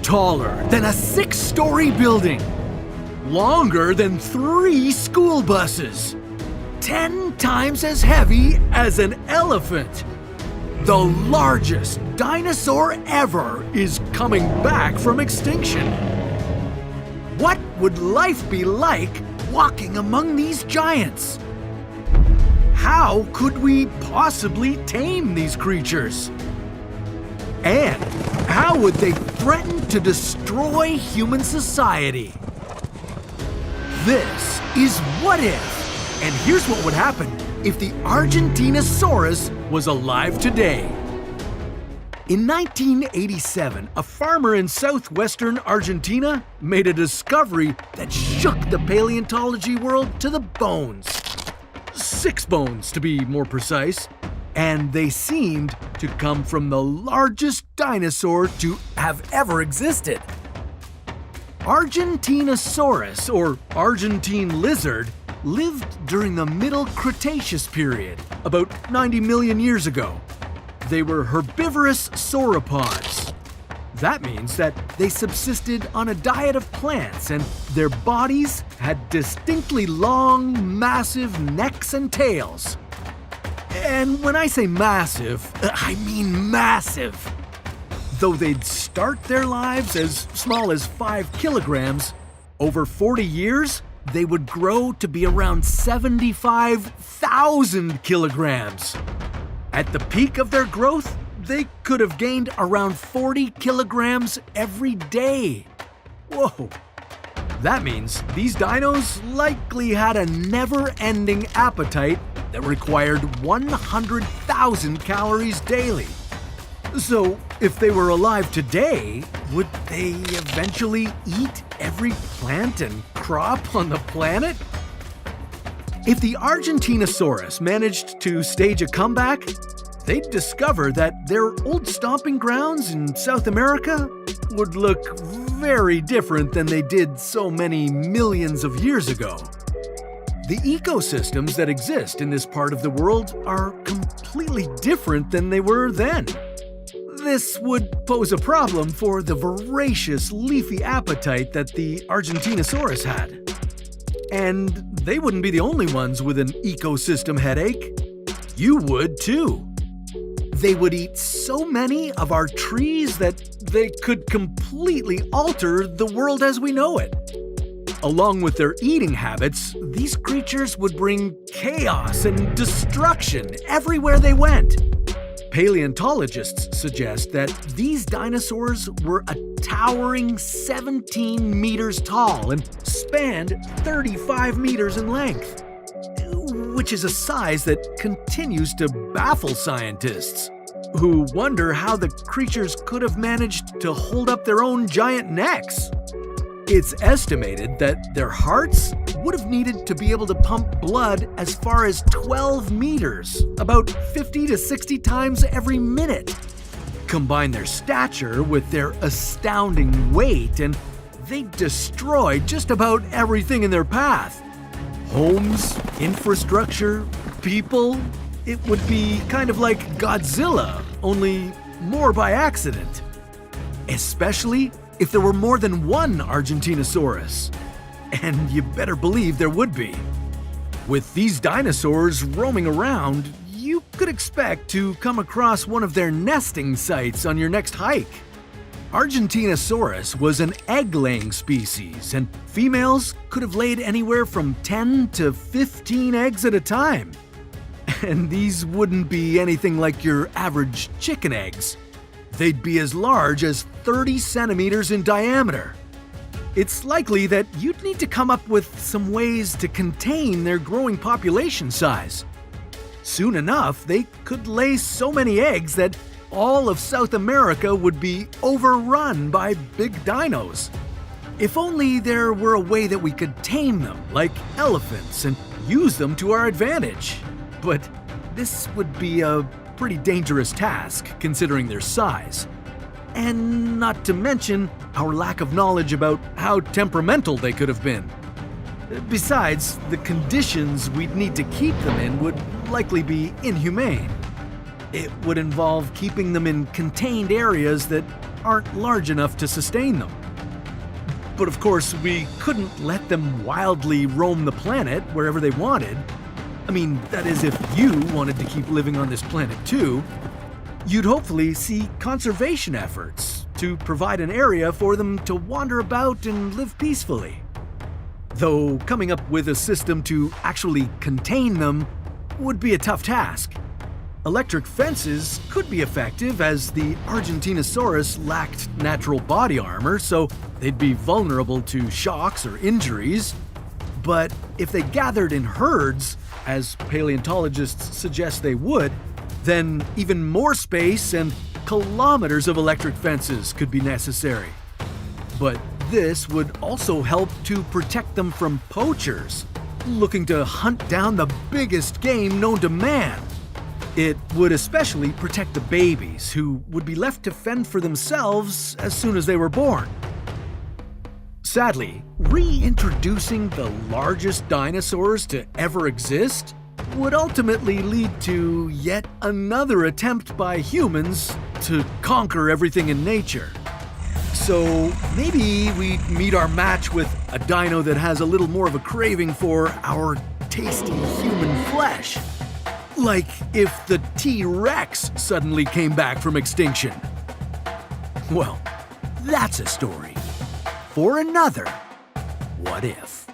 taller than a 6-story building, longer than 3 school buses, 10 times as heavy as an elephant. The largest dinosaur ever is coming back from extinction. What would life be like walking among these giants? How could we possibly tame these creatures? And how would they threaten to destroy human society? This is What If, and here's what would happen if the Argentinosaurus was alive today. In 1987, a farmer in southwestern Argentina made a discovery that shook the paleontology world to the bones. 6 bones, to be more precise, and they seemed to come from the largest dinosaur to have ever existed. Argentinosaurus, or Argentine lizard, lived during the Middle Cretaceous period, about 90 million years ago. They were herbivorous sauropods. That means that they subsisted on a diet of plants, and their bodies had distinctly long, massive necks and tails. And when I say massive, I mean massive. Though they'd start their lives as small as 5 kilograms, over 40 years, they would grow to be around 75,000 kilograms. At the peak of their growth, they could have gained around 40 kilograms every day. Whoa! That means these dinos likely had a never-ending appetite that required 100,000 calories daily. So, if they were alive today, would they eventually eat every plant and crop on the planet? If the Argentinosaurus managed to stage a comeback, they'd discover that their old stomping grounds in South America would look very different than they did so many millions of years ago. The ecosystems that exist in this part of the world are completely different than they were then. This would pose a problem for the voracious leafy appetite that the Argentinosaurus had. And they wouldn't be the only ones with an ecosystem headache. You would too. They would eat so many of our trees that they could completely alter the world as we know it. Along with their eating habits, these creatures would bring chaos and destruction everywhere they went. Paleontologists suggest that these dinosaurs were a towering 17 meters tall and spanned 35 meters in length, which is a size that continues to baffle scientists, who wonder how the creatures could have managed to hold up their own giant necks. It's estimated that their hearts would have needed to be able to pump blood as far as 12 meters, about 50 to 60 times every minute. Combine their stature with their astounding weight, and they destroy just about everything in their path. Homes, infrastructure, people. It would be kind of like Godzilla, only more by accident. Especially if there were more than one Argentinosaurus. And you better believe there would be. With these dinosaurs roaming around, you could expect to come across one of their nesting sites on your next hike. Argentinosaurus was an egg-laying species, and females could have laid anywhere from 10 to 15 eggs at a time. And these wouldn't be anything like your average chicken eggs. They'd be as large as 30 centimeters in diameter. It's likely that you'd need to come up with some ways to contain their growing population size. Soon enough, they could lay so many eggs that all of South America would be overrun by big dinos. If only there were a way that we could tame them like elephants and use them to our advantage. But this would be a pretty dangerous task considering their size. And not to mention our lack of knowledge about how temperamental they could have been. Besides, the conditions we'd need to keep them in would likely be inhumane. It would involve keeping them in contained areas that aren't large enough to sustain them. But of course, we couldn't let them wildly roam the planet wherever they wanted. I mean, that is, if you wanted to keep living on this planet too. You'd hopefully see conservation efforts to provide an area for them to wander about and live peacefully. Though coming up with a system to actually contain them would be a tough task. Electric fences could be effective, as the Argentinosaurus lacked natural body armor, so they'd be vulnerable to shocks or injuries. But if they gathered in herds, as paleontologists suggest they would, then even more space and kilometers of electric fences could be necessary. But this would also help to protect them from poachers looking to hunt down the biggest game known to man. It would especially protect the babies, who would be left to fend for themselves as soon as they were born. Sadly, reintroducing the largest dinosaurs to ever exist would ultimately lead to yet another attempt by humans to conquer everything in nature. So maybe we'd meet our match with a dino that has a little more of a craving for our tasty human flesh. Like if the T-Rex suddenly came back from extinction. Well, that's a story for another What If.